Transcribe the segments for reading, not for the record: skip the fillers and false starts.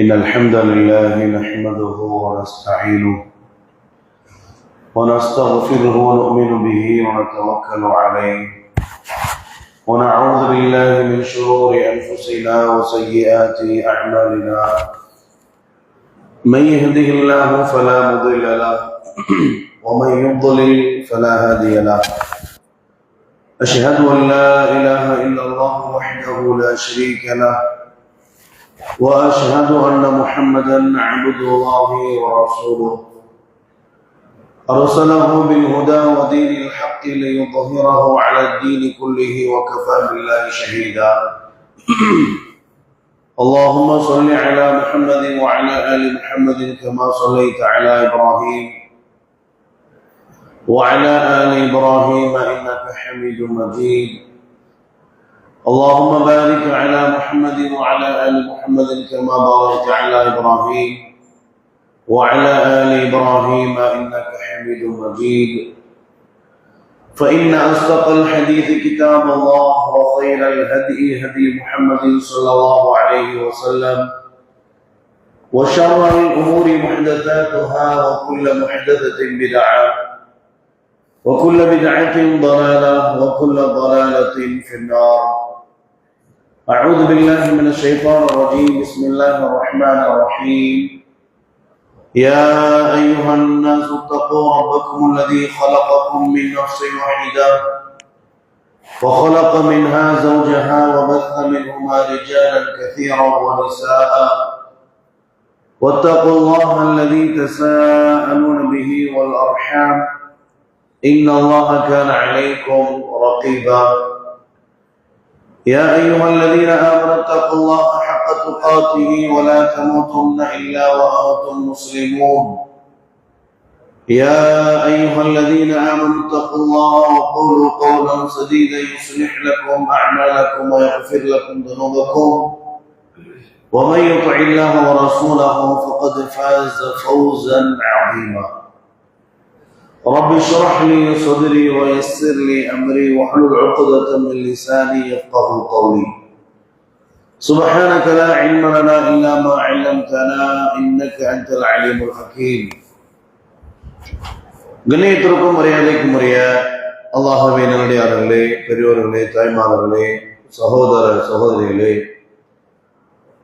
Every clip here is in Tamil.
إن الحمد لله نحمده ونستعينه ونستغفره ونؤمن به ونتوكل عليه ونعوذ بالله من شرور أنفسنا وسيئات أعمالنا من يهده الله فلا مضل له ومن يضلل فلا هادي له أشهد أن لا إله إلا الله وحده لا شريك له وأشهد أن محمدا عبد الله ورسوله أرسله بالهدى ودين الحق ليظهره على الدين كله وكفى بالله شهيدا اللهم صل على محمد وعلى آل محمد كما صليت على إبراهيم وعلى آل إبراهيم إنك حميد مجيد اللهم بارك على محمد وعلى آل محمد كما باركت على إبراهيم وعلى آل إبراهيم إنك حميد مجيد فإن أصدق الحديث كتاب الله وخير الهدي هدي محمد صلى الله عليه وسلم وشر الأمور محدثاتها وكل محدثة بدعة وكل بدعة ضلالة وكل ضلالة في النار. أعوذ بالله من الشيطان الرجيم. بسم الله الرحمن الرحيم. يا أيها الناس اتقوا ربكم الذي خلقكم من نفس واحدة وخلق منها زوجها وبث منهما رجالا كثيرا ونساء واتقوا الله الذي تساءلون به والأرحام إن الله كان عليكم رقيبا. يا أيها الذين آمنوا اتقوا الله حق تقاته ولا تموتن إلا وأنتم مسلمون. يا أيها الذين آمنوا اتقوا الله وقولوا قولا سديدا يصلح لكم أعمالكم ويغفر لكم ذنوبكم ومن يطع الله ورسوله فقد فاز فوزا عظيما. رب اشرح لي صدري ويسر لي أمري واحلل عقدة من لساني يفقهوا قولي. سبحانك لا علم لنا إلا ما علمتنا إنك أنت العليم الحكيم. கண்ணியத்திற்கும் மரியாதைக்கும் உரிய அல்லாஹ்வின் நல்லடியார்களே, பெரியோர்களே, தாய்மார்களே, சகோதர சகோதரிகளே,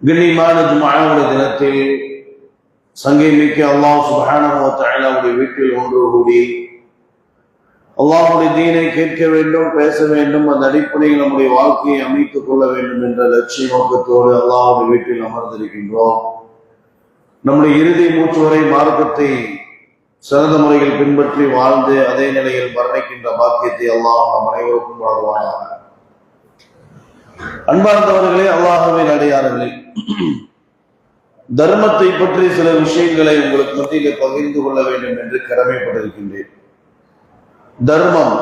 கண்ணியமான ஜும்ஆவுடைய தினத்தில் சங்கை மிக்க அல்லாஹ் சுப்ஹானஹு வ தஆலாவுடைய வீட்டில் ஒன்று கூடி அல்லாஹ்வுடைய தீனை கேட்க வேண்டும், பேச வேண்டும், அந்த அடிப்படையில் நம்முடைய வாழ்க்கையை அமைத்துக் கொள்ள வேண்டும் என்ற லட்சிய நோக்கத்தோடு அல்லாஹ்வுடைய வீட்டில் அமர்ந்திருக்கின்றோம். நம்முடைய இறுதி மூச்சு வரை மார்க்கத்தை சிறந்த முறையில் பின்பற்றி வாழ்ந்து அதே நிலையில் மரணிக்கின்ற பாக்கியத்தை அல்லாஹ் நம் அனைவருக்கும் வழங்குவானாக. அன்பார்ந்தவர்களே, அல்லாஹ்வின் அடியார்களே, தர்மத்தை பற்றி சில விஷயங்களை உங்களுக்கு மத்தியில் பகிர்ந்து கொள்ள வேண்டும் என்று கடமைப்பட்டிருக்கின்றேன். தர்மம்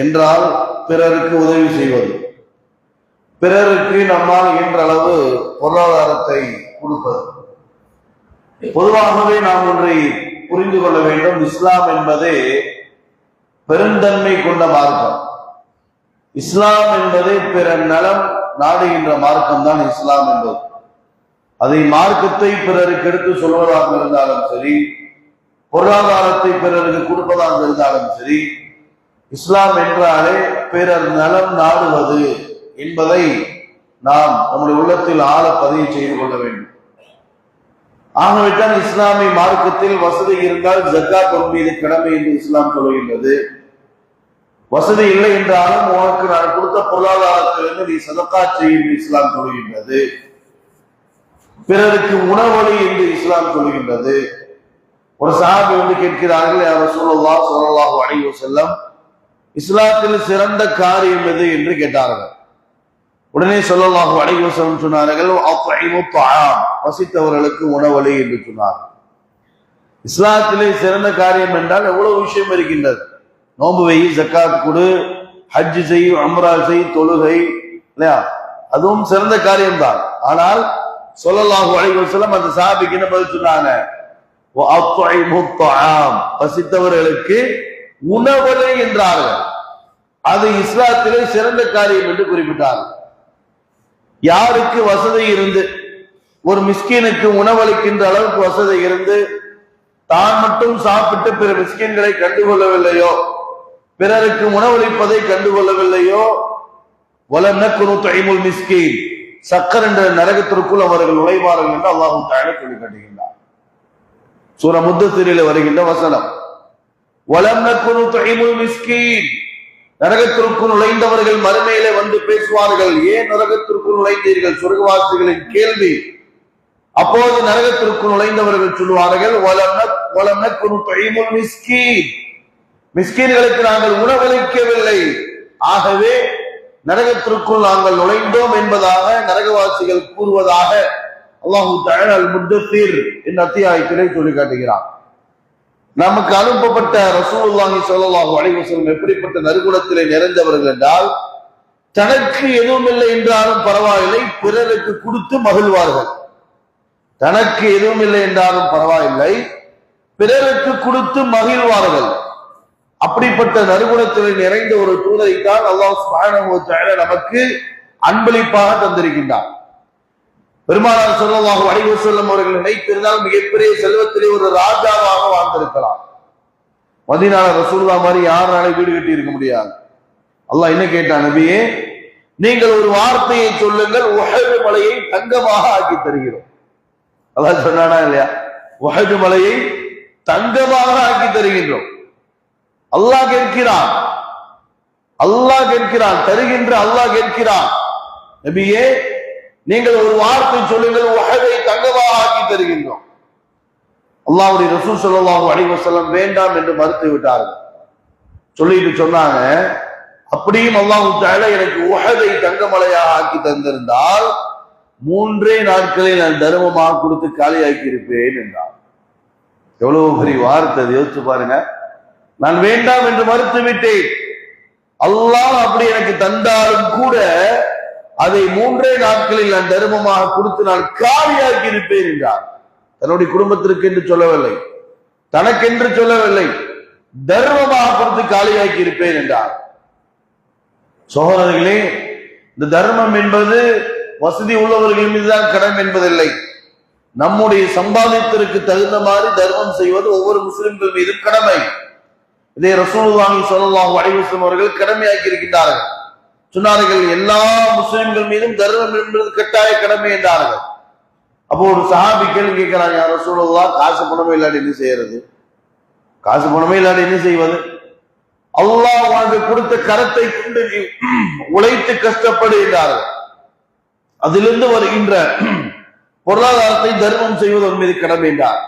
என்றால் பிறருக்கு உதவி செய்வது, பிறருக்கு நம்மால் இயன்ற அளவு பொருளாதாரத்தை கொடுப்பது. பொதுவாகவே நாம் ஒன்றை புரிந்து கொள்ள வேண்டும். இஸ்லாம் என்பது பெருந்தன்மை கொண்ட மார்க்கம். இஸ்லாம் என்பது பிற நலம் நாடுகின்ற மார்க்கம் தான் இஸ்லாம் என்பது. அதை மார்க்கத்தை பிறருக்கு எடுத்து சொல்வதாக இருந்தாலும் சரி, பொருளாதாரத்தை பிறருக்கு கொடுப்பதாக இருந்தாலும் சரி, இஸ்லாம் என்றாலே பிறர் நலம் நாடுவது என்பதை நாம் நம்முடைய உள்ளத்தில் ஆழ பதிவு செய்து கொள்ள வேண்டும். ஆகவேதான் இஸ்லாமிய மார்க்கத்தில் வசதி இருந்தால் ஜக்காத் மீது கடமை என்று இஸ்லாம் சொல்கின்றது. வசதி இல்லை என்றாலும் உனக்கு நான் கொடுத்த பொருளாதாரத்திலிருந்து நீ சதக்கா செய்ய என்று இஸ்லாம் சொல்கின்றது. பிறருக்கு உணவளி என்று இஸ்லாம் சொல்கின்றது. ஒரு சஹாபி வந்து கேட்கிறார்கள், யா ரசூலுல்லாஹ் ஸல்லல்லாஹு அலைஹி வஸல்லம், இஸ்லாத்தில் சிறந்த காரியம் எது என்று கேட்டார்கள். உடனே ஸல்லல்லாஹு அலைஹி வஸல்லம் சொன்னார்கள், அத்இமு த்ஆம், பசித்தவர்களுக்கு உணவளி என்று சொன்னார்கள். இஸ்லாத்திலே சிறந்த காரியம் என்றால் எவ்வளவு விஷயம் இருக்கின்றது. நோன்பு வை, ஜக்காத் கொடு, ஹஜ் செய், உம்ரா செய், தொழுகை, இல்லையா, அதுவும் சிறந்த காரியம்தான். ஆனால் ஸல்லல்லாஹு அலைஹி வஸல்லம் அந்த சஹாபிக்கு என்ன பதில் சொன்னாங்க? வஅத்இமு த்ஆம், பசித்தவர்களுக்கு உணவளி என்றார்கள். அது இஸ்லாத்திலே சிறந்த காரியம் என்று குறிப்பிட்டார்கள். யாருக்கு வசதி இருந்து ஒரு மிஸ்கீனுக்கு உணவளிக்கின்ற அளவுக்கு வசதி இருந்து தான் மட்டும் சாப்பிட்டு பிற மிஸ்கீன்களை கண்டுகொள்ளவில்லையோ, பிறருக்கு உணவளிப்பதை கண்டுகொள்ளவில்லையோ, வலம் நக்குனு துஇமுல் மிஸ்கீன், சக்கர் என்ற நரகத்திற்குள் அவர்கள் நுழைவார்கள் என்று அல்லாஹ் தஆலா சொல்லி காட்டுகின்றார். சூரா முத்தஸிரிலே வருகின்ற வசனம். வலம் நக்குனு துஇமுல் மிஸ்கீன், நரகத்திற்குள் நுழைந்தவர்கள் மறுமையிலே வந்து பேசுவார்கள், ஏன் நரகத்திற்குள் நுழைந்தீர்கள்? சொர்க்கவாசிகளின் கேள்வி. அப்போது நரகத்திற்குள் நுழைந்தவர்கள் சொல்லுவார்கள், வலம் நக்குனு துஇமுல் மிஸ்கீன், மிஸ்கீன்களுக்கு நாங்கள் உணவளிக்கவில்லை, ஆகவே நரகத்திற்குள் நாங்கள் நுழைந்தோம் என்பதாக நரகவாசிகள் கூறுவதாக அல்லாஹ் தஆலா அல் முத்தஸிர் என்ற அத்தியாயத்திலே சொல்லி காட்டுகிறார். நமக்கு அனுப்பப்பட்ட ரசூலுல்லாஹி ஸல்லல்லாஹு அலைஹி வஸல்லம் எப்படிப்பட்ட நற்குணத்திலே நிறைந்தவர்கள் என்றால், தனக்கு எதுவும் இல்லை என்றாலும் பரவாயில்லை, பிறருக்கு கொடுத்து மகிழ்வார்கள். தனக்கு எதுவும் இல்லை என்றாலும் பரவாயில்லை, பிறருக்கு கொடுத்து மகிழ்வார்கள். அப்படிப்பட்ட நற்குணத்திலே நிறைந்த ஒரு தூதரைத்தான் அல்லாஹ் சுப்ஹானஹு வ தஆலா நமக்கு அன்பளிப்பாக தந்திருக்கின்றார். பெருமானார் ஸல்லல்லாஹு அலைஹி வஸல்லம் அவர்கள் நினைத்திருந்தால் மிகப்பெரிய செல்வத்திலே ஒரு ராஜாவாக வாழ்ந்திருக்கலாம். மதீனால ரசூலுல்லாஹ் மாதிரி யாராலும் வீடு கட்டி இருக்க முடியாது. அல்லாஹ் என்ன கேட்டான், நபியே நீங்கள் ஒரு வார்த்தையை சொல்லுங்கள், உஹது மலையை தங்கமாக ஆக்கி தருகிறோம். அல்லாஹ் சொன்னானா இல்லையா? உஹது மலையை தங்கமாக ஆக்கி தருகின்றோம். அல்லாஹ் கேட்கிறான், அல்லாஹ் கேட்கிறான், தருகின்ற அல்லாஹ் கேட்கிறான், நபியே நீங்கள் ஒரு வார்த்தை சொல்லுங்கள், உஹதை தங்கமாக ஆக்கி தருகின்றோம். அல்லாஹ்வுடைய ரசூல் ஸல்லல்லாஹு அலைஹி வஸல்லம் வேண்டாம் என்று மறுத்து விட்டார்கள். சொல்லிட்டு சொன்னாங்க, அப்படியும் அல்லாஹ் தஆலா எனக்கு உஹதை தங்கமலையாக ஆக்கி தந்திருந்தால் 3 நாட்களில் நான் தர்மமாக கொடுத்து காலியாக்கி இருப்பேன் என்றார். எவ்வளவு பெரிய வார்த்தை, யோசிச்சு பாருங்க. நான் வேண்டாம் என்று மறுத்து விட்டேன், அல்லாஹ் அப்படி எனக்கு தந்தாலும் கூட அதை 3 நாட்களில் நான் தர்மமாக கொடுத்து நான் காலியாக்கி இருப்பேன் என்றார். தன்னுடைய குடும்பத்திற்கு என்று சொல்லவில்லை, தனக்கென்று சொல்லவில்லை, தர்மமாக கொடுத்து காலியாக்கி இருப்பேன் என்றார். சகோதரர்களே, இந்த தர்மம் என்பது வசதி உள்ளவர்கள் மீதுதான் கடமை என்பதில்லை. நம்முடைய சம்பாதித்திற்கு தகுந்த மாதிரி தர்மம் செய்வது ஒவ்வொரு முஸ்லிம்கள் மீதும் கடமை. இதை ரசூலுல்லாஹி ஸல்லல்லாஹு அலைஹி வஸல்லம் அவர்கள் கடமையாக்கி இருக்கின்றார்கள். சொன்னார்கள், எல்லா முஸ்லிம்கள் மீதும் தர்மம் என்பது கட்டாய கடமை என்றார்கள். அப்போ ஒரு சஹாபி கேள்வி கேட்கிறாங்க, யா ரசூலுல்லாஹ், காசு பணமே இல்லாட்டி என்ன செய்யறது? காசு பணமே இல்லாட்டி என்ன செய்வது? அல்லாஹ் உனக்கு கொடுத்த கரத்தை கொண்டு நீ உழைத்து கஷ்டப்படு என்றார்கள். அதிலிருந்து வருகின்ற பொருளாதாரத்தை தர்மம் செய்வது உன் மீது கடமை என்றார்.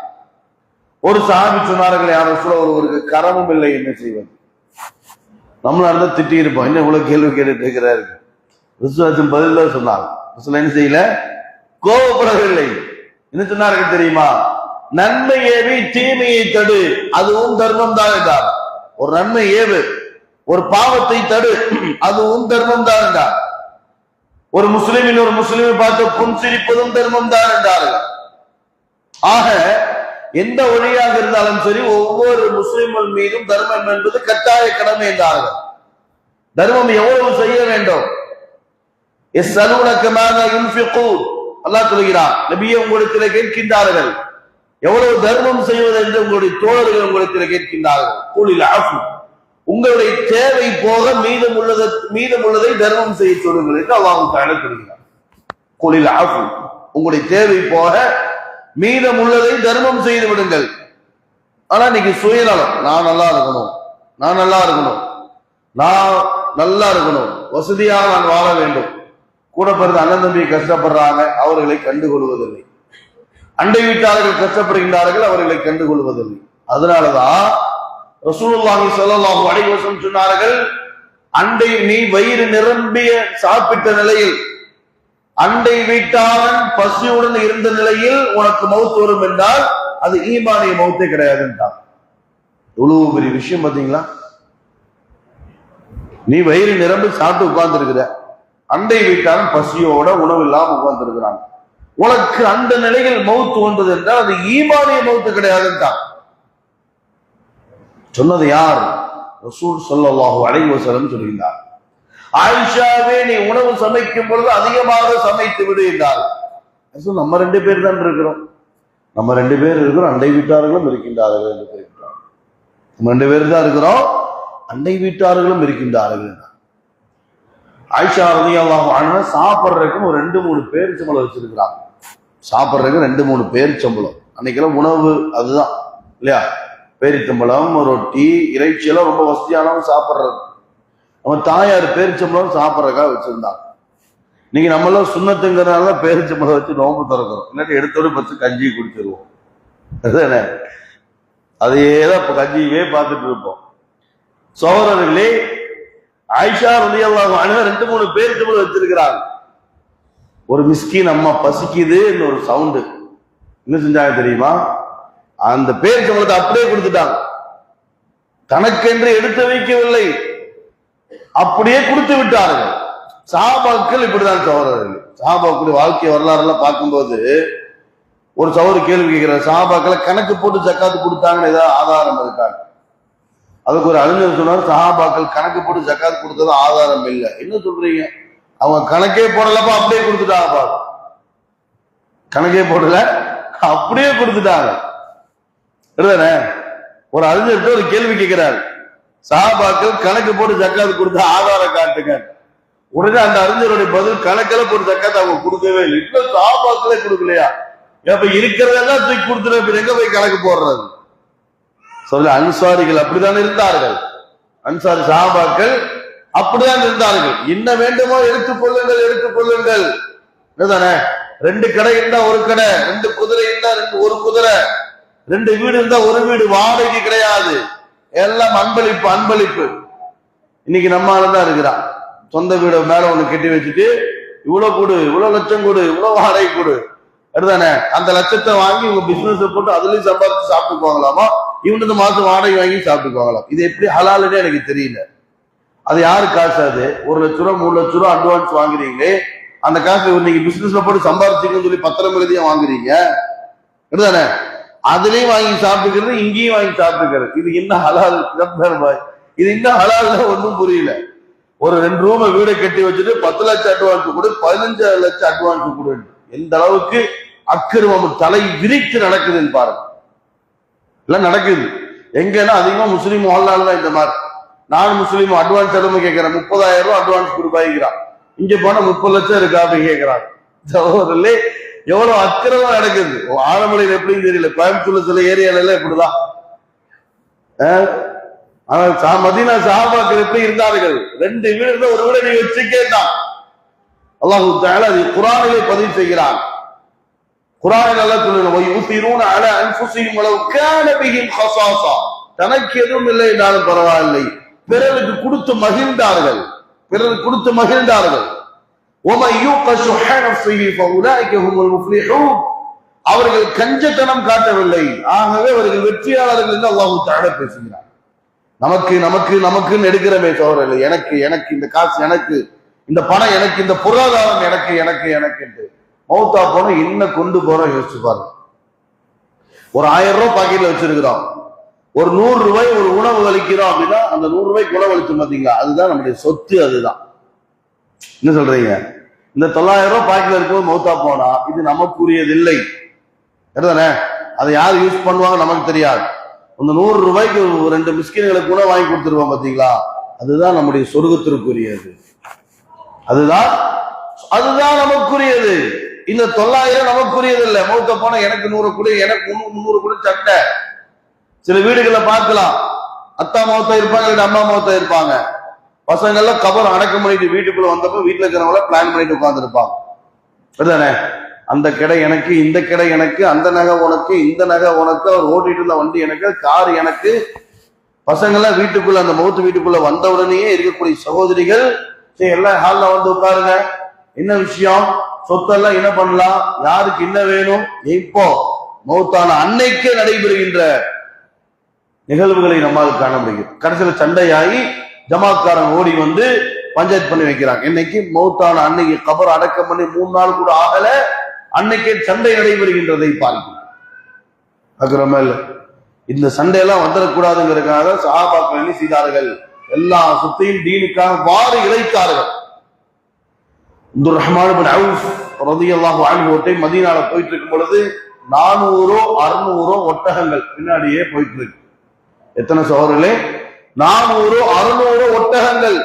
ஒரு சஹாபி சொன்னார்கள், யா ரசூலுல்லாஹ், ஒருவருக்கு கரமும் இல்லை, என்ன செய்வது? நம்மளா இருந்தா திட்டி இருப்போம், என்ன இவ்வளவு கேள்வி கேட்டுட்டு இருக்கிறாரு. ரசூலுல்லாஹ் பதில் தான் சொன்னாங்க. ரசூலுல்லாஹ் என்ன செய்யல? கோபப்படவில்லை. என்ன சொன்னார்கள் தெரியுமா? நன்மை ஏவி தீமையை தடு, அதுவும் தர்மம் தான் என்றார். ஒரு நன்மை ஏவு, ஒரு பாவத்தை தடு, அதுவும் தர்மம் தான் என்றார். ஒரு முஸ்லிமின் ஒரு முஸ்லிமை பார்த்து புன்சிரிப்பதும் தர்மம் தான் என்றார்கள். ஆக எந்த வழியாக இருந்தாலும் சரி, ஒவ்வொரு முஸ்லிம்கள் மீதும் தர்மம் என்பது கட்டாய கடமை என்றார்கள். தர்மம் எவ்வளவு செய்ய வேண்டும்? அல்லாஹ் சொல்கிறார், நபியே உங்களிடத்தில் கேட்கின்றார்கள், எவ்வளவு தர்மம் செய்வது என்று உங்களுடைய தோழர்கள் உங்களிடத்தில் கேட்கின்றார்கள். கூலில் ஆஃபு, உங்களுடைய தேவை போக மீதமுள்ளதை தர்மம் செய்ய சொல்லுங்கள் என்று அல்லாஹ் தஆலா சொல்கிறார். கூலில் ஆஃபு, உங்களுடைய தேவை போக மீதமுள்ளதை தர்மம் செய்து விடுங்கள். ஆனா இன்னைக்கு சுயநலம், நான் நல்லா இருக்கணும், நான் நல்லா இருக்கணும், நான் நல்லா இருக்கணும், வசதியாக நான் வாழ வேண்டும். கூட பிறந்த அண்ணன் தம்பி கஷ்டப்படுறாங்க, அவர்களை கண்டுகொள்வதில்லை. அண்டை வீட்டாளர்கள் கஷ்டப்படுகின்றார்கள், அவர்களை கண்டுகொள்வதில்லை. அதனாலதான் ரசூலுல்லாஹி ஸல்லல்லாஹு அலைஹி வஸல்லம் சொன்னார்கள், அண்டை நீ வயிறு நிரம்பிய சாப்பிட்ட நிலையில் அண்டை வீட்டாளன் பசியுடன் இருந்த நிலையில் உனக்கு மௌத் வரும் என்றால் அது ஈமானிய மௌத்தே கிடையாது என்றார். எவ்வளவு பெரிய விஷயம் பாத்தீங்களா? நீ வயிறு நிரம்பி சாப்பிட்டு உட்கார்ந்து இருக்கிற, அண்டை வீட்டாளன் பசியோட உணவு இல்லாம உட்கார்ந்து இருக்கிறான், உனக்கு அந்த நிலையில் மௌத் வந்தது என்றால் அது ஈமானிய மௌத்து கிடையாது என்றார். சொன்னது யார்? ரசூல் ஸல்லல்லாஹு அலைஹி வஸல்லம் சொல்கிறார். ஆயிஷாவே, நீ உணவு சமைக்கும் பொழுது அதிகமாக சமைத்து விடு என்றார். நம்ம 2 பேர் தான் இருக்கிறோம். நம்ம 2 பேர் இருக்கிறோம், அண்டை வீட்டார்களும் இருக்கின்றார்கள் என்று குறிப்பிட்டார். நம்ம 2 பேர் தான் இருக்கிறோம், அண்டை வீட்டார்களும் இருக்கின்றார்கள். ஆயிஷா ரலியல்லாஹு அன்ஹா சாப்பிட்றதுக்கு ஒரு 2-3 பேரிச்சம்பழம் வச்சிருக்கிறாங்க. சாப்பிட்றதுக்கு 2-3 பேரிச்சம்பழம். அன்னைக்கெல்லாம் உணவு அதுதான் இல்லையா? பேரிச்சம்பழம், ரொட்டி, இறைச்சியெல்லாம் ரொம்ப வசதியானவங்க சாப்பிட்றது. நம்ம தாயார் பேரிச்சம்பழம் சாப்பிட்றதுக்காக வச்சிருந்தாங்க. இன்னைக்கு நம்மளாம் சுண்ணத்துங்கிறதுனால பேரிச்சம்பழம் வச்சு நோம்பு திறக்கிறோம். இல்லாட்டி எடுத்தோடு பச்சு கஞ்சி குடிச்சிருவோம். அதுதானே, அதையேதான் இப்ப கஞ்சியவே பார்த்துட்டு இருப்போம். சகோதரர்களே, ஆயிஷா ரலியல்லாஹு அன்ஹா 2-3 பேரிச்சம்பழம் வச்சிருக்கிறாங்க. ஒரு மிஸ்கின் அம்மா பசிக்குது ஒரு சவுண்டு என்ன செஞ்சாங்க தெரியுமா? அந்த பேரிச்சம்பழத்தை அப்படியே கொடுத்துட்டாங்க. தனக்கென்று எடுத்து வைக்கவில்லை, அப்படியே கொடுத்து விட்டார்கள். சஹாபாக்கள் இப்படிதான் சகோதரர்கள். சஹாபாக்களுடைய வாழ்க்கை வரலாறு எல்லாம் பார்க்கும்போது ஒரு சகோதரர் கேள்வி கேட்கிறார், சஹாபாக்களை கணக்கு போட்டு ஜக்காத்து கொடுத்தாங்கன்னு ஏதாவது ஆதாரம் இருக்காங்க? அதுக்கு ஒரு அறிஞர் சொன்னார், சஹாபாக்கள் கணக்கு போட்டு ஜக்காத்து கொடுத்தது ஆதாரம் இல்லை. என்ன சொல்றீங்க? அவங்க கணக்கே போடலப்பா, அப்படியே கொடுத்துட்டாங்க. கணக்கே போடல, அப்படியே கொடுத்துட்டாங்க. ஒரு அறிஞர்கிட்ட ஒரு கேள்வி கேட்கிறார், சஹாபாக்கள் கணக்கு போட்டு ஜக்காத்து கொடுத்த ஆதாரம் காட்டுங்க. உடனே அந்த அறிஞருடைய பதில், கணக்கெல்லாம் போட்டு ஜக்காத்து அவங்க கொடுக்கவே இல்லை. இன்னும் சஹாபாக்களே கொடுக்கலையா? இப்ப இருக்கிறதெல்லாம் தூக்கி கொடுத்துட்டு எங்க போய் கணக்கு போடுறது? சொல்ல, அன்சாரிகள் அப்படித்தான் இருந்தார்கள். அன்சாரி சஹாபாக்கள் அப்படிதான் இருந்தார்கள். என்ன வேண்டுமோ எடுத்துக் கொள்ளுங்கள், எடுத்துக் கொள்ளுங்கள். 2 கடை இருந்தா 1 கடை, 2 குதிரை இருந்தா 1 குதிரை, 2 வீடு இருந்தா 1 வீடு, வாடகை கிடையாது. எல்லாம் அன்பளிப்பு, அன்பளிப்பு. இன்னைக்கு நம்ம தான் இருக்கிறான். சொந்த வீடு மேல ஒண்ணு கட்டி வச்சுட்டு இவ்வளவு கொடு, இவ்வளவு லட்சம் கொடு, இவ்வளவு வாடகை கொடு. அதுதானே, அந்த லட்சத்தை வாங்கி உங்க பிசினஸ் போட்டு அதுலயும் சம்பாதிச்சு சாப்பிட்டுக்குவாங்களாமா, இவனுக்கு மாசம் வாடகை வாங்கி சாப்பிட்டுக்குவாங்களாம். இது எப்படி ஹலாலுன்னு எனக்கு தெரியல. அது யாரு காசு? அது 1 லட்ச ரூபா 3 லட்ச ரூபா அட்வான்ஸ் வாங்குறீங்களே, அந்த காசு நீங்க பிசினஸ்ல போட்டு சம்பாதிச்சிங்கன்னு சொல்லி பத்திரம் எழுதியா வாங்குறீங்க. அதுதானே, அதுலயும் வாங்கி சாப்பிட்டுக்கிறது, இங்கேயும் வாங்கி சாப்பிட்டுக்கிறது. இது என்ன ஹலால்? இது இன்னும் ஹலால் ஒன்றும் புரியல. ஒரு 2 ரூம் வீடை கட்டி வச்சுட்டு 10 லட்சம் அட்வான்ஸ் கொடு, 15 லட்சம் அட்வான்ஸ் கொடு. எந்த அளவுக்கு அக்கிரமம் தலை விரித்து நடக்குதுன்னு பாருங்க. எல்லாம் நடக்குது எங்கன்னா அதிகமா முஸ்லீம் வாழ்நாள் தான் இந்த மாதிரி. நான் முஸ்லீம் அட்வான்ஸ் எதுவும் கேட்கிறேன், 30,000 ரூபாய் அட்வான்ஸ் கொடுப்பாய்க்கிறான். இங்க போனா 30 லட்சம் இருக்கா அப்படின்னு கேட்கிறான். எவ்வளவு அக்கிரமம் நடக்குது. ஆலமலையில் எப்படின்னு தெரியல, கோயம்புத்தூர்ல சில ஏரியால எல்லாம் இப்படிதான். ஆனா மதீனா சஹாபாக்கள் எப்படி இருந்தார்கள்? 2 வீடு இருந்தா 1 வீடை நீ வச்சுக்கே தான். அல்லாஹ் தஆலா அதை குர்ஆனிலே பதிவு செய்கிறான். குர்ஆனில் அல்லாஹ் சொல்லுகிறான், யுஸிரூன அலா அன்ஃபுஸிஹிம் வலவ் கான பிஹிம் ஹஸாஸா. தனக்கு எதுவும் இல்லை என்றாலும் பரவாயில்லை, பிறருக்கு கொடுத்து மகிழ்ந்தார்கள், பிறருக்கு கொடுத்து மகிழ்ந்தார்கள். وَمَن يُوقَ شُحَّ نَفْسِهِ فَأُولَٰئِكَ هُمُ الْمُفْلِحُونَ. அவர்கள் கஞ்சத்தனம் காட்டவில்லை, ஆகவே அவர்கள் வெற்றியாளர்கள் என்று அல்லாஹ் தஆலா பேசுகிறார். நமக்கு நமக்கு நமக்குன்னு எடுக்கிறமே சோழர்கள், எனக்கு எனக்கு இந்த காசு, எனக்கு இந்த பணம், எனக்கு இந்த பொருளாதாரம், எனக்கு எனக்கு எனக்கு என்று மௌத்தா போன என்ன கொண்டு போறோம் யோசிச்சு பாருங்க. ஒரு 1000 ரூபாய் பாக்கெட்ல வச்சிருக்கிறோம், ஒரு 100 ரூபாய் ஒரு உணவு அளிக்கிறோம் அப்படின்னா அந்த 100 ரூபாய்க்கு உணவளிச்சு பாத்தீங்களா, அதுதான் நம்முடைய சொத்து. அதுதான் என்ன சொல்றீங்க? இந்த 900 ரூபாய் பாக்கெட்ல இருக்கும்போது மௌத்தா போனா இது நமக்குரியது இல்லை. அதை யார் யூஸ் பண்ணுவாங்க நமக்கு தெரியாது. அந்த 100 ரூபாய்க்கு 2 மிஸ்கின்களுக்கு கூட வாங்கி கொடுத்துருவோம் பாத்தீங்களா, அதுதான் நம்முடைய சொர்க்கத்திற்குரியது. அதுதான் அதுதான் நமக்குரியது. இந்த 900 நமக்குரியது இல்லை. மௌத்த போனா எனக்கு 100 கொடு, எனக்கு 300 கொடு சட்டை. சில வீடுகளை பார்க்கலாம், அத்தா மௌத்தா இருப்பாங்க, அம்மா மௌத்தா இருப்பாங்க. பசங்க எல்லாம் கபர் அடக்கம் பண்ணிட்டு வீட்டுக்குள்ள வந்தப்ப வீட்டுல இருக்கிறவங்கள பிளான் பண்ணிட்டு உட்கார்ந்து இருப்பாங்க. சரிதானே, அந்த கடை எனக்கு, இந்த கடை எனக்கு, அந்த நகை உனக்கு, இந்த நகை உனக்கு, அவர் ஓட்டிட்டு இருந்த வண்டி எனக்கு, கார் எனக்கு. பசங்க எல்லாம் வீட்டுக்குள்ள, அந்த மௌத்து வீட்டுக்குள்ள வந்த உடனேயே இருக்கக்கூடிய சகோதரிகள் எல்லாம் ஹால்ல வந்து உட்காருங்க, என்ன விஷயம், சொத்தெல்லாம் என்ன பண்ணலாம், யாருக்கு என்ன வேணும். இப்போ மௌத்தான அன்னைக்கே நடைபெறுகின்ற நிகழ்வுகளை நம்மால் காண முடியும். கடைசியில சண்டையாகி ஜமாத்காரன் ஓடி வந்து பஞ்சாயத்து பண்ணி வைக்கிறாங்க. இன்னைக்கு மௌத்தான அன்னைக்கு கபர் அடக்கம் பண்ணி 3 நாள் கூட ஆகல, அன்னைக்கே சண்டை நடைபெறுகின்றதை பார்க்கிறோம். அக்ரமல் இந்த சண்டையெல்லாம் வந்துடக்கூடாதுங்கிறதுக்காக சஹாபாக்கள் என்ன செய்தார்கள்? எல்லா சொத்தையும் தீனுக்காக வாரி இறைத்தார்கள். அப்துர் ரஹ்மான் இப்னு அவுஃப் ரலியல்லாஹு அன்ஹு மதீனால போயிட்டு இருக்கும் பொழுது 400 600 ஒட்டகங்கள் பின்னாடியே போயிட்டு இருக்கு. எத்தனை சகோதரர்களே? 400 600 ஒட்டகங்கள்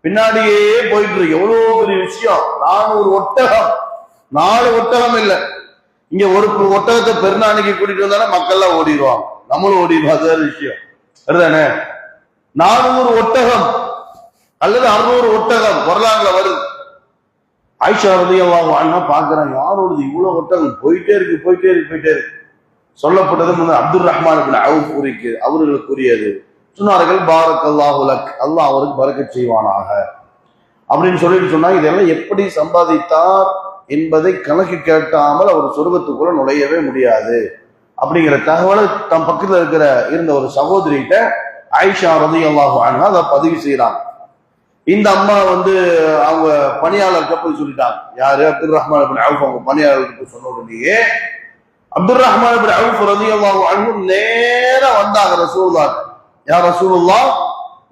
பின்னாடியே போயிட்டு இருக்கு. எவ்வளவு பெரிய விஷயம்! 400 ஒட்டகம், 4 ஒட்டகம் இல்ல. இங்க ஒரு ஒட்டகத்தை பெருநாளைக்கு கூட்டிட்டு வந்தாலும் மக்கள் எல்லாம் ஓடிடுவாங்க, நம்மளும் ஓடிடுவோம். அது விஷயம் அதுதானே. 400 ஒட்டகம் அல்லது 600 ஒட்டகம் வரலாறுல வருது. ஆயிஷா ரலியல்லாஹு அன்ஹா பாக்குறாங்க, யாரோடது இவ்வளவு ஒட்டகம் போயிட்டே இருக்கு. சொல்லப்பட்டது அப்துர் ரஹ்மான் இப்னு அவுஃப் அவர்களுக்குரியது. சொன்னார்கள், பாரக்கல்லாஹு லக், அல்லாஹ் அவருக்கு பரக்கத் செய்வானாக அப்படின்னு சொல்லிட்டு சொன்னா, இதெல்லாம் எப்படி சம்பாதித்தார் என்பதை கணக்கு கேட்காமல் அவர் சொர்க்கத்துக்குள்ள நுழையவே முடியாது அப்படிங்கிற தகவலை தம் பக்கத்துல இருந்த ஒரு சகோதரிகிட்ட ஆயிஷா ரலியல்லாஹு அன்ஹா அதை பதிவு செய்யறாங்க. இந்த அம்மா அவங்க பணியாளர்கிட்ட போய் சொல்லிட்டாங்க. யாரு? அப்துர் ரஹ்மான் இப்னு அவுஃப். அவங்க பணியாளருக்கு சொன்ன உடனேயே அப்துர் ரஹ்மான் இப்னு அவுஃப் ரலியல்லாஹு அன்ஹு நேரா வந்தாங்க ரசூலுல்லாஹ். யா ரசூலுல்லாஹ்,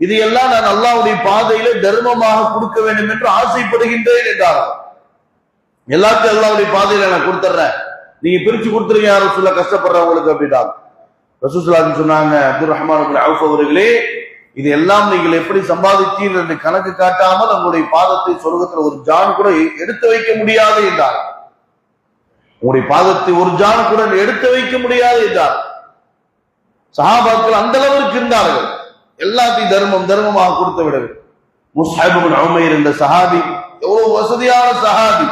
இது எல்லாம் நான் அல்லாஹ்வுடைய பாதையில தர்மமாக கொடுக்க வேண்டும் என்று ஆசைப்படுகின்றேன் என்றார்கள். எல்லாத்தையும் அல்லாஹ்வுடைய பாதையில நான் கொடுத்துறேன், நீங்க பிரிச்சு கொடுத்துருங்க யா ரசூலுல்லாஹ், கஷ்டப்படுறவங்களுக்கு அப்படின்ட்டாங்க. ரசூலுல்லாஹ் சொன்னாங்க, அப்துர் ரஹ்மான் இப்னு அவுஃப் அவர்களே, இது எல்லாம் நீங்கள் எப்படி சம்பாதித்தீர்கள் என்று கணக்கு காட்டாமல் உங்களுடைய பாதத்தை சொர்க்கத்தில் ஒரு ஜான் கூட எடுத்து வைக்க முடியாது என்றார். உங்களுடைய பாதத்தை ஒரு ஜான் கூட எடுத்து வைக்க முடியாது என்றார். சஹாபாக்கள் அந்த அளவிற்கு இருந்தார்கள், எல்லாத்தையும் தர்மமாக கொடுத்து விடவே. முஸ்அப் இப்னு உமைர் என்ற சஹாபி எவ்வளவு வசதியான சஹாபி,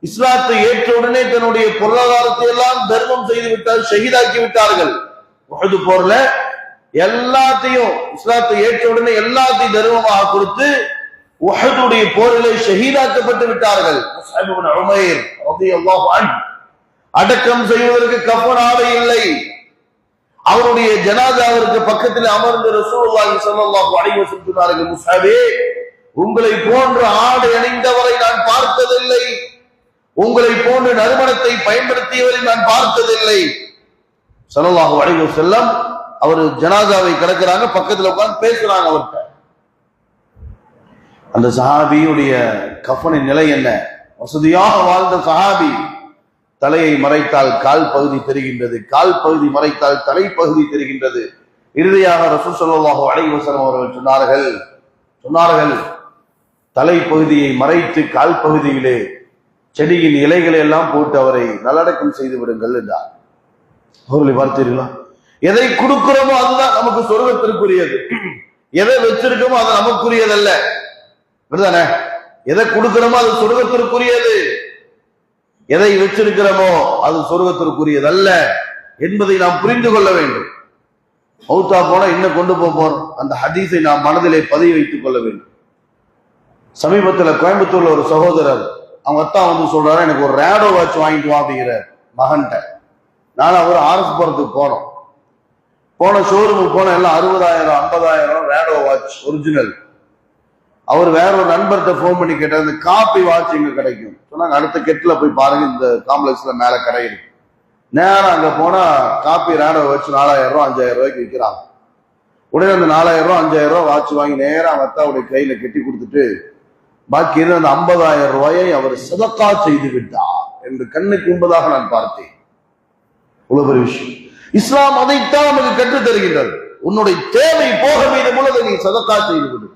இஸ்லாத்தை ஏற்ற உடனே தன்னுடைய பொருளாதாரத்தை எல்லாம் தர்மம் செய்து விட்டார், ஷஹீதாக்கி விட்டார்கள். உஹது போர்ல எல்லாத்தையும், இஸ்லாத்தை ஏற்ற உடனே எல்லாத்தையும் தர்மமாக கொடுத்து உஹதுடைய போரிலே ஷஹீதாக்கப்பட்டு விட்டார்கள். முஸ்அப் இப்னு உமைர் ரலியல்லாஹு அன்ஹு அடக்கம் செய்வதற்கு கஃன் ஆடை இல்லை. அவருடைய ஜனாசாவிற்கு பக்கத்தில் அமர்ந்த ரசூலுல்லாஹி ஸல்லல்லாஹு அலைஹி வஸல்லம் சொன்னார்கள், முஸ்அபே, உங்களை போன்ற ஆடை அணிந்தவரை நான் பார்த்ததில்லை, உங்களை போன்ற நறுமணத்தை பயன்படுத்தியவரை நான் பார்த்ததில்லை. ஸல்லல்லாஹு அலைஹி வஸல்லம் அவர் ஜனாசாவை கிடக்கிறாங்க, பக்கத்துல உட்கார்ந்து பேசுறாங்க அவர்கிட்ட. அந்த சஹாபியுடைய கஃனின் நிலை என்ன? வசதியாக வாழ்ந்த சஹாபி, தலையை மறைத்தால் கால் பகுதி தெரிகின்றது, கால் பகுதி மறைத்தால் தலைப்பகுதி தெரிகின்றது. இறுதியாக ரசூல் ஸல்லல்லாஹு அலைஹி வஸல்லம் அவர்கள் சொன்னார்கள், தலைப்பகுதியை மறைத்து கால் பகுதியிலே செடியின் இலைகளை எல்லாம் போட்டு அவரை நல்லடக்கம் செய்து விடுங்கள் என்றார். அவர்களை பார்த்தீர்களா? எதை கொடுக்கிறோமோ அதுதான் நமக்கு சொர்க்கத்திற்குரியது, எதை வச்சிருக்கோமோ அது நமக்குரியதல்ல. அப்படிதானே? எதை கொடுக்கிறோமோ அது சொர்க்கத்திற்குரியது, எதை வச்சிருக்கிறோமோ அது சொர்க்கத்திற்குரியதல்ல என்பதை நாம் புரிந்து கொள்ள வேண்டும். மௌத்தா போனா என்ன கொண்டு போறோம், அந்த ஹதீஸை நாம் மனதிலே பதிய வைத்துக் கொள்ள வேண்டும். சமீபத்தில் கோயம்புத்தூர்ல ஒரு சகோதரர், அவங்க அத்தா சொல்றாரு, எனக்கு ஒரு ரேடோ வாட்ச் வாங்கிட்டு வா அப்படிங்கிற மகன்கிட்ட. நானும் அவர் ஆர்எஸ் போறதுக்கு போன ஷோரூமுக்கு போன எல்லாம் 60,000 50,000 ரேடோ வாட்ச் ஒரிஜினல். அவர் வேற ஒரு நண்பர்கிட்ட போன் பண்ணி கேட்டார், இந்த காப்பி வாட்ச் எங்க கிடைக்கும் சொன்னாங்க. அடுத்த கெட்ல போய் பாருங்க, இந்த காம்ப்ளெக்ஸ்ல மேல கடை இருக்கு. நேரம் அங்க போனா காப்பி ரேடோ வாட்ச் 4,000 5,000 ரூபாய்க்கு விற்கிறாங்க. உடனே அந்த 4,000 5,000 வாட்ச் வாங்கி நேரம் அவங்க அத்தாவுடைய கையில கட்டி கொடுத்துட்டு பாக்கி இருந்த அந்த 50,000 ரூபாயை அவர் சதக்கா செய்து விட்டார் என்று கண்ணுக்கு முன்பதாக நான் பார்த்தேன். இவ்வளவு பெரிய விஷயம். இஸ்லாம் அதைத்தான் நமக்கு கற்றுத் தருகின்றது. உன்னுடைய தேவை போக மீது மூலத்தை நீ சதக்கா செய்து விடு.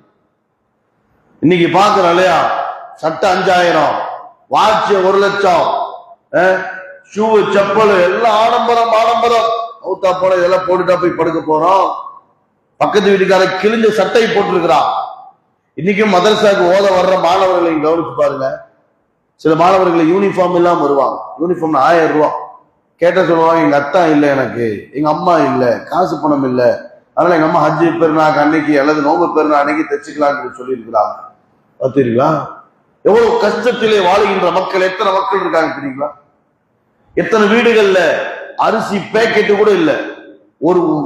இன்னைக்கு பாக்குறோம் இல்லையா, சட்டை 5,000, வாட்ச் 1,00,000, ஷூ செப்பல் எல்லாம் ஆடம்பரம். மௌத்தா போல இதெல்லாம் போட்டுட்டா போய் படுக்க போறோம். பக்கத்து வீட்டுக்கார கிழிஞ்ச சட்டை போட்டிருக்கிறான். இன்னைக்கும் மதரசாக்கு ஓத வர்ற மாணவர்களை கவனிச்சு பாருங்க. சில மாணவர்கள் யூனிஃபார்ம் இல்லாம வருவாங்க. யூனிஃபார்ம் 1000 ரூபாய் கேட்ட சொல்லுவாங்க, எங்க அத்தா இல்லை, எனக்கு எங்க அம்மா இல்லை, காசு பணம் இல்லை, அதனால எங்க அம்மா ஹஜ்ஜு பெருநாக்கு அன்னைக்கு அல்லது நோம்பு பெருநாள் அன்னைக்கு தைச்சுக்கலாம்னு சொல்லி இருக்கிறாங்க. பார்த்தீங்களா? எவ்வளவு கஷ்டத்திலே வாழுகின்ற மக்கள், எத்தனை மக்கள் இருக்காங்க தெரியுங்களா? எத்தனை வீடுகள்ல அரிசி பேக்கெட்டு கூட இல்லை,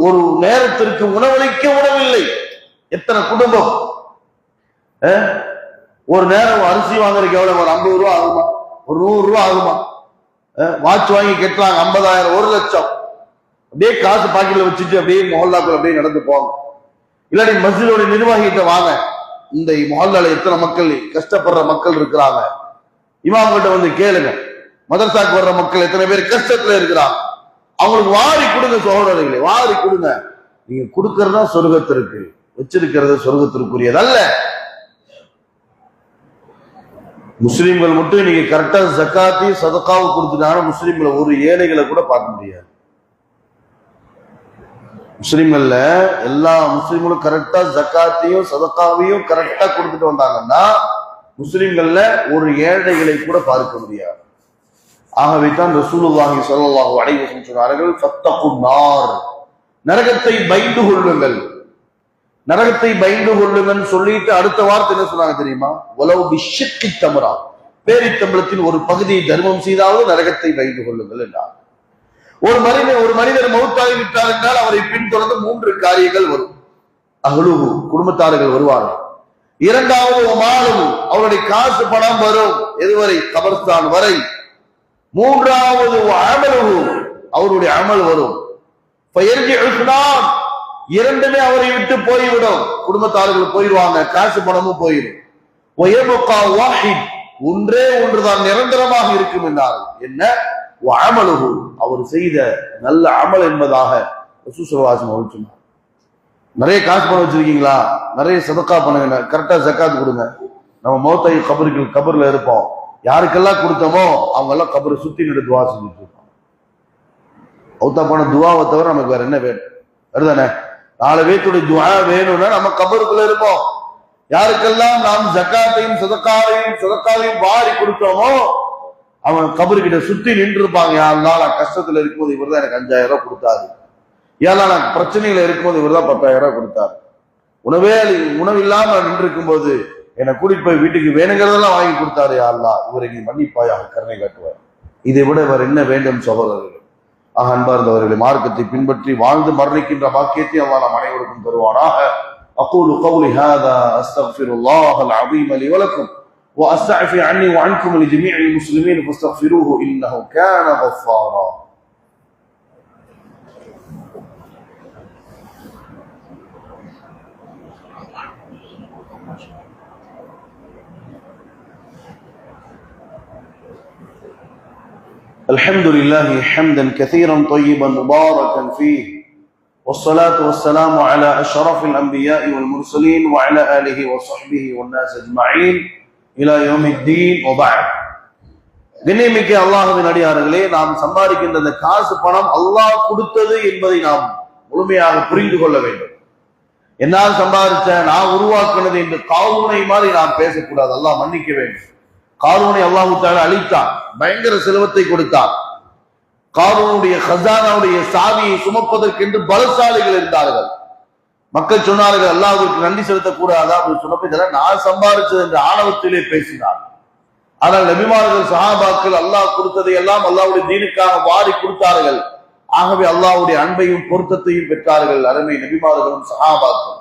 ஒரு நேரத்திற்கு உணவளிக்க உணவில்லை. எத்தனை குடும்பம் ஒரு நேரம் அரிசி வாங்குறதுக்கு எவ்வளவு? ஒரு 50 ரூபா ஆகுமா? ஒரு 100 ரூபா ஆகுமா? வாட்ச் வாங்கி கெட்டுறாங்க 50,000 1,00,000. அப்படியே காசு பாக்கெட்ல வச்சுட்டு அப்படியே மொஹல்லாக்குள்ள அப்படியே நடந்து போவாங்க. இல்லாட்டி மஸ்ஜிதோட நிர்வாகிகிட்ட வாங்க, இந்த முஹல்லால எத்தனை மக்கள் கஷ்டப்படுற மக்கள் இருக்கிறாங்க, இமாம்கிட்ட வந்து கேளுங்க. மதரசாக்கு வர்ற மக்கள் எத்தனை பேர் கஷ்டத்துல இருக்கிறாங்க, அவங்களுக்கு வாரி கொடுங்க சகோதரர்களே, வாரி கொடுங்க. நீங்க கொடுக்கறதா சொர்க்கத்திற்கு, வச்சிருக்கிறது சொர்க்கத்திற்குரியதல்ல. முஸ்லிம்கள் மட்டும் நீங்க கரெக்டா ஜக்காத்தி சதகாவை கொடுத்துட்டாங்கன்னா முஸ்லிம்களை ஒரு ஏழைகளை கூட பார்க்க முடியாது. முஸ்லிம்கள்ல எல்லா முஸ்லிம்களும் கரெக்டா ஜக்காத்தையும் சதகாவையும் கரெக்டா கொடுத்துட்டு வந்தாங்கன்னா முஸ்லிம்கள்ல ஒரு ஏழைகளை கூட பார்க்க முடியாது. ஆகவே தான் ரசூலுல்லாஹி ஸல்லல்லாஹு அலைஹி வஸல்லம் சொன்னார்கள், ஃபத்தகுன் நார், நரகத்தை பயந்து கொள்ளுங்கள், நரகத்தை பயந்து கொள்ளுங்கள் சொல்லிட்டு அடுத்த வார்த்தை என்ன சொன்னாங்க தெரியுமா? வலவு பிஷ்ஷிக்கி தம்ரா, பேரித்தம்பளத்தின் ஒரு பகுதியை தர்மம் செய்தாவது நரகத்தை பயந்து கொள்ளுங்கள் என்றார். ஒரு மனிதர் மௌத்தாகி விட்டார் என்றால் அவரை பின்தொடர்ந்து 3 காரியங்கள் வரும். அஹ்லுஹு, குடும்பத்தார்கள் வருவார்கள். இரண்டாவது ஒமாலுஹு, அவருடைய காசு பணம் வரும், எதுவரை? கபர்ஸ்தான் வரை. மூன்றாவது அமலுஹு, அவருடைய அமல் வரும். இரண்டுமே அவரை விட்டு போய்விடும், குடும்பத்தார்கள் போயிடுவாங்க, காசு பணமும் போயிடும். ஒன்றே ஒன்றுதான் நிரந்தரமாக இருக்கும் என்றார்கள். என்ன? அமலுஹு, அவர் செய்த நல்ல அமல் என்பதாக ரசூலுல்லாஹி ஸல்லல்லாஹு அலைஹி வஸல்லம் சொன்னார். நிறைய காசு பணம் வச்சிருக்கீங்களா? நிறைய சதக்கா பண்ணுங்க, கரெக்டா ஜக்காத் கொடுங்க. நம்ம மௌத்தாயி கபர்ல இருப்போம், யாருக்கெல்லாம் கொடுத்தோமோ அவங்க எல்லாம் கபரை சுத்தி நின்று துவா செஞ்சுட்டு இருப்போம். மௌத்தா போன துவாவை தவிர நமக்கு வேற என்ன வேணும்? வருதானே? 4 பேத்துடைய துவா வேணும்னா நம்ம கபருக்குள்ள இருப்போம். யாருக்கெல்லாம் நாம் ஜக்காத்தையும் சதக்காவையும் வாரி கொடுத்தோமோ அவன் கபருக்கிட்ட சுத்தி நின்று இருப்பாங்க. யாருனால நான் கஷ்டத்துல இருக்கும்போது இவர் தான் எனக்கு 5000 ரூபாய் கொடுத்தாரு, ஏன்னா நான் பிரச்சனையில இருக்கும்போது இவர் தான் 10,000 ரூபாய் கொடுத்தாரு, உணவு இல்லாம நின்று இருக்கும்போது என்னை கூட்டிட்டு போய் வீட்டுக்கு வேணுங்கிறதெல்லாம் வாங்கி கொடுத்தாரு, யா அல்லாஹ் இவரை நீ மன்னிப்பாயாக, கருணை காட்டுவார். இதை விட வேற என்ன வேண்டும் சகோதரர்கள்? அன்பார்ந்தவர்களை, மார்க்கத்தை பின்பற்றி வாழ்ந்து மரணிக்கின்ற பாக்கியத்தை அல்லாஹ் நம் அனைவருக்கும் தருவானாக. أقول قولي هذا أستغفر الله العظيم لي ولكم وأستعفي عني وعنكم لجميع المسلمين فاستغفروه إنه كان غفارا. الحمد لله حمدا كثيرا طيبا مباركا فيه، والصلاة والسلام على أشرف الأنبياء والمرسلين وعلى آله وصحبه والناس أجمعين إلى يوم الدين وبعد. கண்ணியமிக்க அல்லாஹ்வின் அடியார்களே, நாம் சம்பாதிக்கின்ற அந்த காசு பணம் அல்லாஹ் கொடுத்தது என்பதை நாம் முழுமையாக புரிந்து கொள்ள வேண்டும். என்னால் சம்பாதிச்ச, நான் உருவாக்குனது என்று காரூனை மாதிரி நாம் பேசக்கூடாது. அல்லாஹ் மன்னிக்க வேண்டும். காரூனை அல்லாஹ் தஆலா அழித்தான், பயங்கர செல்வத்தை கொடுத்தான். காரூனுடைய கஸானாவுடைய சாவியை சுமப்பதற்கென்று பலசாலிகள் இருந்தார்கள். மக்கள் சொன்னார்கள், அல்லாஹ்வுக்கு நன்றி செலுத்தக்கூடாதா அப்படின்னு சொன்னப்ப இதெல்லாம் நான் சம்பாதிச்சது என்று ஆணவத்திலே பேசினார். ஆனால் நபிமார்கள் சஹாபாக்கள் அல்லாஹ் கொடுத்ததை எல்லாம் அல்லாஹ்வுடைய தீனுக்காக வாரி கொடுத்தார்கள். ஆகவே அல்லாஹ்வுடைய அன்பையும் பொருத்தத்தையும் பெற்றார்கள் அருமை நபிமார்களும் சஹாபாக்கள்.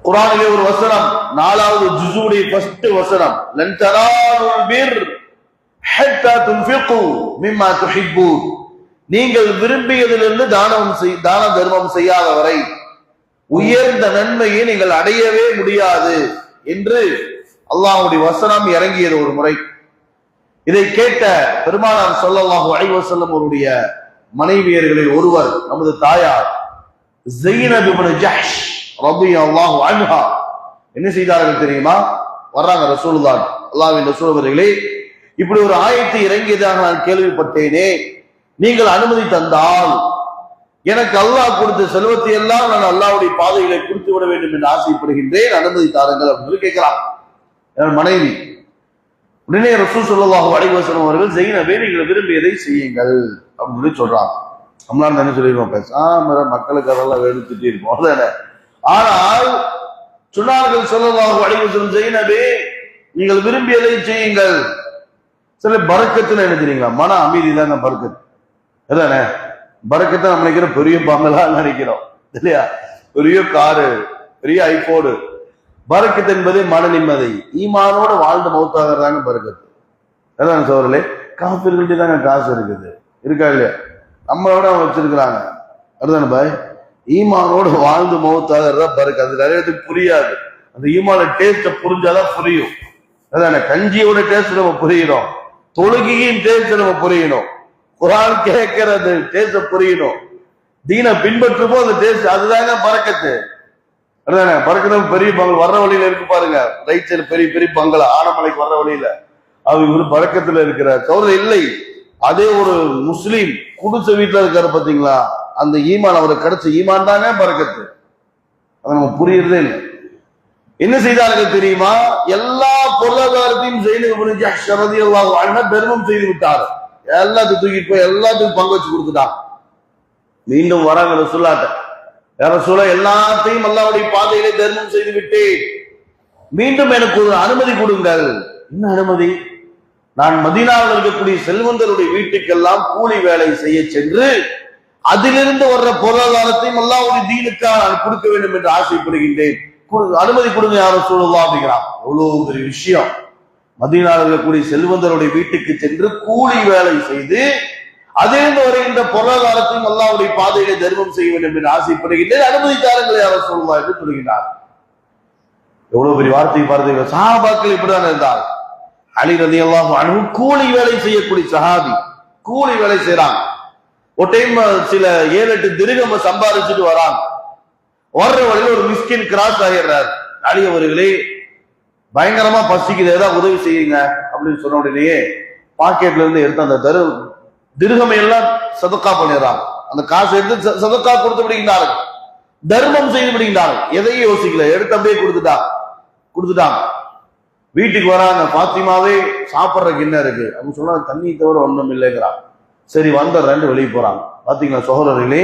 குர்ஆனிலே ஒரு வசனம், 4வது ஜுஸுடைய ஃபர்ஸ்ட் வசனம், லன் தனாலுல் பிர் ஹத்தா துன்ஃபிகு மிம்மா துஹிப்பூன், நீங்கள் விரும்பியதிலிருந்து தான தர்மம் செய்யாத வரை உயர்ந்த நன்மையை நீங்கள் அடையவே முடியாது என்று அல்லாஹ்வுடைய வசனம் இறங்கியது ஒரு முறை. இதை கேட்ட பெருமானார் ஸல்லல்லாஹு அலைஹி வஸல்லம் அவருடைய மனைவியர்களில் ஒருவர், நமது தாயார் ஸைனப் இப்னு ஜஹ்ஷ் ரலியல்லாஹு அன்ஹா என்ன செய்தார்கள் தெரியுமா? வர்றாங்க ரசூலுல்லாஹ், அல்லாஹ்வின் ரசூல் அவர்களே, இப்படி ஒரு ஆயத்து இறங்கியதாக நான் கேள்விப்பட்டேனே, நீங்கள் அனுமதி தந்தால் எனக்கு அல்லாஹ் கொடுத்த செல்வத்தை எல்லாம் நான் அல்லாஹ்வுடைய பாதைகளை கொடுத்து விட வேண்டும் என்று ஆசைப்படுகின்றேன், அனுமதி தாருங்கள் அப்படின்னு கேட்கிறான் மனைவி. உடனே ரசூல் ஸல்லல்லாஹு அலைஹி வஸல்லம் அவர்கள், ஸைனபே நீங்கள் விரும்பியதை செய்யுங்கள் அப்படின்னு சொல்றாங்க. நம்மளால என்ன சொல்லிடுவோம், பேசாம மக்களுக்கு அதெல்லாம் வெறுத்துட்டு இருப்போம், அதானே? ஆனால் சொன்னார்கள் ஸல்லல்லாஹு அலைஹி வஸல்லம், ஸைனபே நீங்கள் விரும்பியதை செய்யுங்கள். சில பரக்கத்துன்னு என்ன தெரியுங்களா? மன அமைதி தாங்க பரக்கத், அதானே? பரக்கத்தை நம்ம நினைக்கிறோம் பெரிய பங்களா நினைக்கிறோம் இல்லையா, பெரிய காரு, பெரிய ஐபோனு. பரக்கத் என்பது மன நிம்மதி, ஈமானோட வாழ்ந்து மௌத்தாகிறதாங்க பரக்கத்து. அதான் சோழர்களே, காஃபிர்கள்ட்ட தாங்க காசு இருக்குது, இருக்கா இல்லையா? நம்மளோட அவங்க வச்சிருக்கிறாங்க, அதுதானே பாய்? ஈமானோட வாழ்ந்து மௌத்தாகிறதா பரக்கத். அது நிறைய பேருக்கு புரியாது. அந்த ஈமான டேஸ்ட புரிஞ்சாதான் புரியும். அதான கஞ்சியோட டேஸ்ட் நம்ம புரியணும், தொழுகையின் டேஸ்ட் நம்ம புரியணும், குர்ஆன் கேட்கறது டேஸ்ட புரியணும், தீனை பின்பற்றுமோ அந்த டேஸ்ட், அதுதாங்க பரக்கத்து. அதுதானே பறக்கணும். பெரிய பங்களா வர்ற வழியில இருக்கு பாருங்க, ரைட் சைடு பெரிய பெரிய பங்களா ஆனமலைக்கு வர்ற வழியில, அவங்க ஒரு பறக்கத்துல இருக்கிற சௌர இல்லை. அதே ஒரு முஸ்லீம் குடிச வீட்டுல இருக்காரு பாத்தீங்களா, அந்த ஈமான் அவருக்கு கிடைச்ச ஈமான் தாங்க பறக்கத்து. அதை நம்ம புரியறதே இல்லை. என்ன செய்தார்கள் தெரியுமா? எல்லா பொருளாதாரத்தையும் தர்மம் செய்து விட்டார். எல்லாத்தையும் தூக்கிட்டு போய் எல்லாத்துக்கும் பங்கு வச்சு கொடுத்துட்டாங்க. மீண்டும் வராங்க ரசூலுல்லாஹ், யா ரசூலல்லாஹ் எல்லாத்தையும் அல்லாஹ்வுடைய பாதையிலே தர்மம் செய்து விட்டேன், மீண்டும் எனக்கு ஒரு அனுமதி கொடுங்கள். என்ன அனுமதி? நான் மதீனாவில் இருக்கக்கூடிய செல்வந்தருடைய வீட்டுக்கெல்லாம் கூலி வேலை செய்ய சென்று அதிலிருந்து வர்ற பொருளாதாரத்தையும் அல்லாஹ்வுடைய தீனுக்காக நான் கொடுக்க வேண்டும் என்று ஆசைப்படுகின்றேன், அனுமதி கொடுங்க யா ரசூலுல்லாஹ் அப்படிங்கிறான். எவ்வளவு பெரிய விஷயம்! மதீனாவில் இருக்கக்கூடிய செல்வந்தருடைய வீட்டுக்கு சென்று கூலி வேலை செய்து அதிலிருந்து வருகின்ற பொருளாதாரத்தையும் அல்லாஹ்வுடைய பாதையிலே தர்மம் செய்ய வேண்டும் என்று ஆசைப்படுகின்றேன், அனுமதித்தார்கள் யா ரசூலுல்லாஹ் என்று சொல்கிறார். எவ்வளவு பெரிய வார்த்தை பாருங்க. சஹாபாக்கள் இப்படிதான் இருந்தார். அலி ரலியல்லாஹு அன்ஹு கூலி வேலை செய்யக்கூடிய சஹாபி, கூலி வேலை செய்யறாங்க. ஒரு டைம் சில 7-8 திர்ஹம் சம்பாதிச்சுட்டு வராங்க. வர்ற வழியில ஒரு மிஸ்கின் கிராஸ் ஆகிறார். அலி அவர்களே பயங்கரமா பசிக்குது, ஏதாவது உதவி செய்யுங்க அப்படின்னு சொன்ன உடனேயே பாக்கெட்ல இருந்து எடுத்து அந்த திர்ஹம் எல்லாம் சதக்கா பண்ணிடுறாங்க. அந்த காசை எடுத்து சதக்கா கொடுத்து விடுகின்றார்கள், தர்மம் செய்து விடுகின்றார்கள். எதையும் யோசிக்கல, எடுத்து அப்படியே கொடுத்துட்டாங்க. வீட்டுக்கு வராங்க. பாத்திமாவே சாப்பிட்றதுக்கு என்ன இருக்கு அப்படின்னு சொன்னா தண்ணி தவிர ஒன்றும் இல்லைங்கிறான். சரி வந்துடுறேன் வெளியே போறாங்க. பாத்தீங்களா சகோதரர்களே,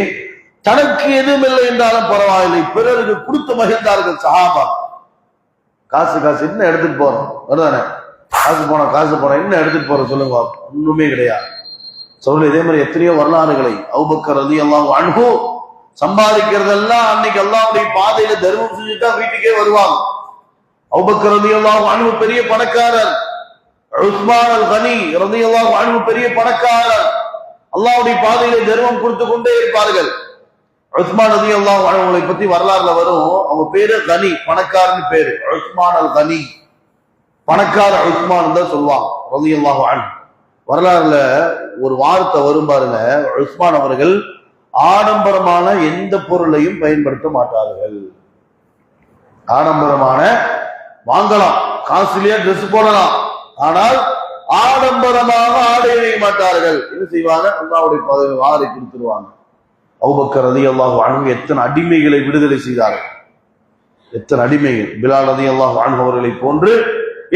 தனக்கு எதுவும் இல்லை என்றாலும் பரவாயில்லை, பிறருக்கு கொடுத்து மகிழ்ந்தார்கள் சஹாபா. காசு என்ன எடுத்துட்டு போறோம், வருதானே காசு போனா என்ன எடுத்துட்டு போறோம் சொல்லுங்க, ஒண்ணுமே கிடையாது. சொல்ல இதே மாதிரி எத்தனையோ வரலாறுகளை, அபூபக்கர் ரலியல்லாஹு அன்ஹு சம்பாதிக்கிறதெல்லாம் அன்னைக்கு அல்லாஹ்வுடைய பாதையில தர்மம் செஞ்சுட்டா வீட்டுக்கே வருவாங்க. அபூபக்கர் ரலியல்லாஹு அன்ஹு பெரிய பணக்காரர், உஸ்மான் அல் கனி ரலியல்லாஹு அன்ஹு பெரிய பணக்காரர், அல்லாஹ்வுடைய பாதையிலே தர்மம் கொடுத்து கொண்டே இருப்பார்கள். உஸ்மான் ரலியல்லாஹு அன்ஹுவை பத்தி வரலாறுல வரும், அவங்க பேரு கனி, பணக்காரன்னு பேரு. உஸ்மான் அல் கனி, பணக்கார உஸ்மான் தான் சொல்லுவாங்க ரலியல்லாஹு அன்ஹு. வரலாறுல ஒரு வார்த்தை வரும் பாருங்க, உஸ்மான் அவர்கள் ஆடம்பரமான எந்த பொருளையும் பயன்படுத்த மாட்டார்கள். ஆடம்பரமான வாங்கலாம், காசுலயே ட்ரெஸ் போடலாம், ஆனால் ஆடம்பரமாக ஆடை அணிய மாட்டார்கள். என்ன செய்வாங்க? அல்லாஹ்வுடைய பாதையில் ஆடை கொடுத்துருவாங்க. அபூபக்கர் ரலியல்லாஹு அன்ஹு எத்தனை அடிமைகளை விடுதலை செய்தார்கள், எத்தனை அடிமைகள்! பிலால் ரலியல்லாஹு அன்ஹு அவர்களை போன்று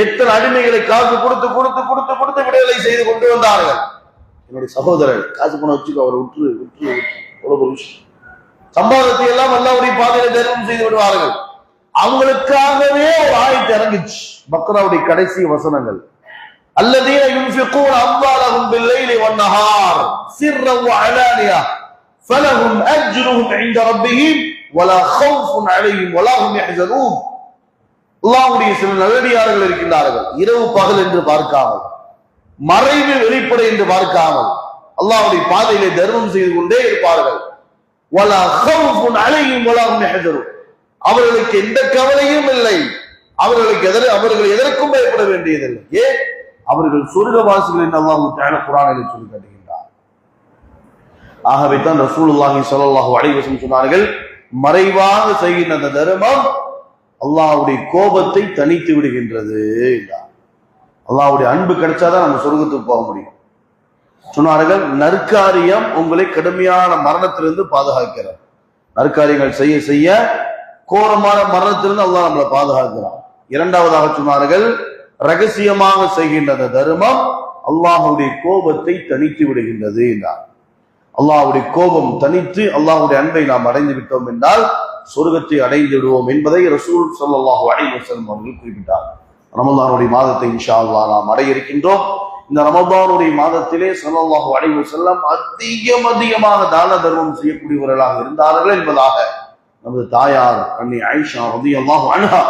எத்தனை அடிமைகளை காசு கொடுத்து கொடுத்து கொடுத்து கொடுத்து விடுதலை செய்து கொண்டு வந்தார்கள். என்னுடைய சகோதரர் காசு பணம் வச்சுக்கோ, அவர் விட்டு எவ்வளவு விஷயம். சம்பாதத்தை எல்லாம் அல்லாஹ்வுடைய பாதையில தர்மம் செய்து விடுவார்கள். அவங்களுக்காகவே ஒரு ஆயத்து இறங்குச்சு, பக்ராவுடைய கடைசி வசனங்கள். அல்லதீன யுன்ஃபிகூன அம்வாலஹும் பில்லைலி வன்னஹார் சிர்ரன் வஅலானியா ஃபலஹும் அஜ்ருஹும் இன்த ரப்பிஹிம் வலா கௌஃபுன் அலைஹிம் வலா ஹும் யஹ்ஸனூன். அல்லாஹ்வுடைய சில நல்லடியார்கள் இருக்கின்றார்கள், இரவு பகல் என்று பார்க்காமல், மறைவு வெளிப்படை என்று பார்க்காமல் அல்லாஹ்வுடைய பாதையிலே தர்மம் செய்து கொண்டே இருப்பார்கள். வலா கௌஃபுன் அலைஹிம் வலா ஹும் யஹ்ஸனூன், அவர்களுக்கு எந்த கவலையும் இல்லை, அவர்கள் எதற்கும் பயப்பட வேண்டியதில்லை. ஏன்? அவர்கள் சொர்க்கவாசிகள் என்று அல்லாஹ் தஆலா குர்ஆனில் சொல்லி காட்டுகின்றார். ஆகவே தான் ரசூலுல்லாஹி ஸல்லல்லாஹு அலைஹி வஸல்லம் சொன்னார்கள், மறைவாக செய்கின்ற அந்த தர்மம் அல்லாஹ்வுடைய கோபத்தை தணித்து விடுகின்றது. அல்லாஹ்வுடைய அன்பு கிடைச்சாதான் நம்ம சொர்க்கத்துக்கு போக முடியும். சொன்னார்கள், நற்காரியம் உங்களை கடுமையான மரணத்திலிருந்து பாதுகாக்கிறார். நற்காரியங்கள் செய்ய செய்ய கோரமான மரணத்திலிருந்து அல்லாஹ் நம்மளை பாதுகாக்கிறான். இரண்டாவதாக சொன்னார்கள், ரகசியமாக செய்கின்ற தர்மம் அல்லாஹ்வுடைய கோபத்தை தணித்து விடுகின்றது என்றார். அல்லாஹ்வுடைய கோபம் தணித்து அல்லாஹ்வுடைய அன்பை நாம் அடைந்து விட்டோம் என்றால் சொர்க்கத்தை அடைந்து விடுவோம் என்பதை ரசூல் ஸல்லல்லாஹு அலைஹி வஸல்லம் அவர்கள் குறிப்பிட்டார். ரமலானுடைய மாதத்தை இன்ஷா அல்லாஹ் நாம் அடைய இருக்கின்றோம். இந்த ரமலானுடைய மாதத்திலே ஸல்லல்லாஹு அலைஹி வஸல்லம் அதிகமாக தான தர்மம் செய்யக்கூடியவர்களாக இருந்தார்கள் என்பதாக நமது தாயார் அன்னை ஆயிஷா ரலியல்லாஹு அன்ஹா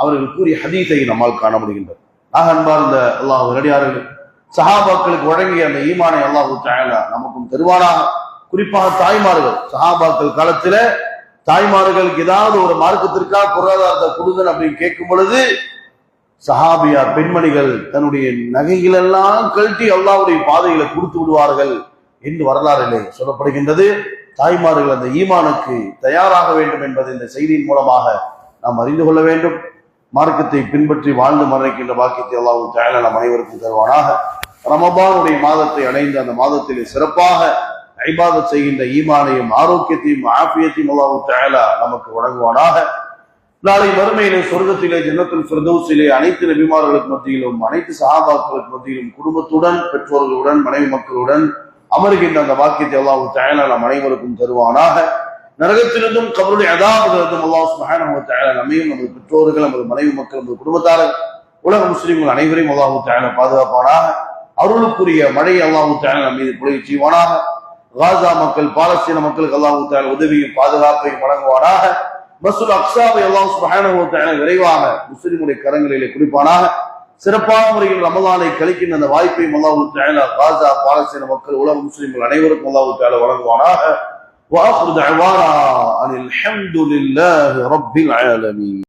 அவர்கள் கூறிய ஹதீஸை நம்மால் காண முடிகின்றது. அன்பார்ந்த அல்லாஹ் நல்லடியார்கள், சஹாபாக்களுக்கு வழங்கிய அந்த ஈமானை அல்லாஹ் தஆலா நமக்கும் தருவானாக. குறிப்பாக தாய்மார்கள், சஹாபாக்கள் காலத்தில தாய்மார்களுக்கு ஏதாவது ஒரு மார்க்கத்திற்காக பொருளாதாரத்தை கொடுங்க அப்படின்னு கேட்கும் பொழுது சஹாபியா பெண்மணிகள் தன்னுடைய நகைகள் எல்லாம் கழட்டி அல்லாஹ்வுடைய பாதையில கொடுத்து விடுவார்கள் என்று வரலாறிலே சொல்லப்படுகின்றது. தாய்மார்கள் அந்த ஈமானுக்கு தயாராக வேண்டும் என்பதை இந்த செய்தியின் மூலமாக நாம் அறிந்து கொள்ள வேண்டும். மார்க்கத்தை பின்பற்றி வாழ்ந்து மரணிக்கின்ற பாக்கியத்தை அல்லாஹ் தஆலா நம் அனைவருக்கும் தருவானாக. ரமபானுடைய மாதத்தை அடைந்து அந்த மாதத்திலே சிறப்பாக இபாதத் செய்கின்ற ஈமானையும் ஆரோக்கியத்தையும் ஆஃபியத்தையும் அல்லாஹ் தஆலா நமக்கு வழங்குவானாக. நாளை மறுமையிலே சொர்க்கத்திலே ஜன்னத்துல் ஃபிர்தௌஸிலே அனைத்து நபிமார்களுக்கு மத்தியிலும் அனைத்து சஹாபாக்களுக்கு மத்தியிலும் குடும்பத்துடன் பெற்றோர்களுடன் மனைவி மக்களுடன் அமர்கின்ற அந்த வாக்கியத்தை அல்லாஹ் தஆலா நம் அனைவருக்கும் தருவானாக. நரகத்திலிருந்தும் கபருடைய அதாபிலிருந்தும் அல்லாஹ் சுப்ஹானஹு வ தஆலா நம்மையும் நமது பெற்றோர்கள் நமது மனைவி மக்கள் நமது குடும்பத்தார்கள் உலக முஸ்லிம்கள் அனைவரையும் அல்லாஹ் தஆலா பாதுகாப்பானாக. அருளுக்குரிய மழையை அல்லாஹ் தஆலா நம் மீது பொழிய செய்வானாக. காசா மக்கள் பாலஸ்தீன மக்களுக்கு அல்லாஹ் தஆலா உதவியும் பாதுகாப்பையும் வழங்குவானாக. மஸ்ஜித் அக்ஸாவை அல்லாஹ் சுப்ஹானஹு வ தஆலா விரைவாக முஸ்லிம்களுடைய கரங்களிலே குறிப்பானாக. சிறப்பான முறையில் ரமலானை கழிக்கின்ற அந்த வாய்ப்பையும் அல்லாஹ் தஆலா காசா பாலஸ்தீன மக்கள் உலக முஸ்லிம்கள் அனைவருக்கும் அல்லாஹ் தஆலா வழங்குவானாக. وآخر دعوانا أن الحمد لله رب العالمين.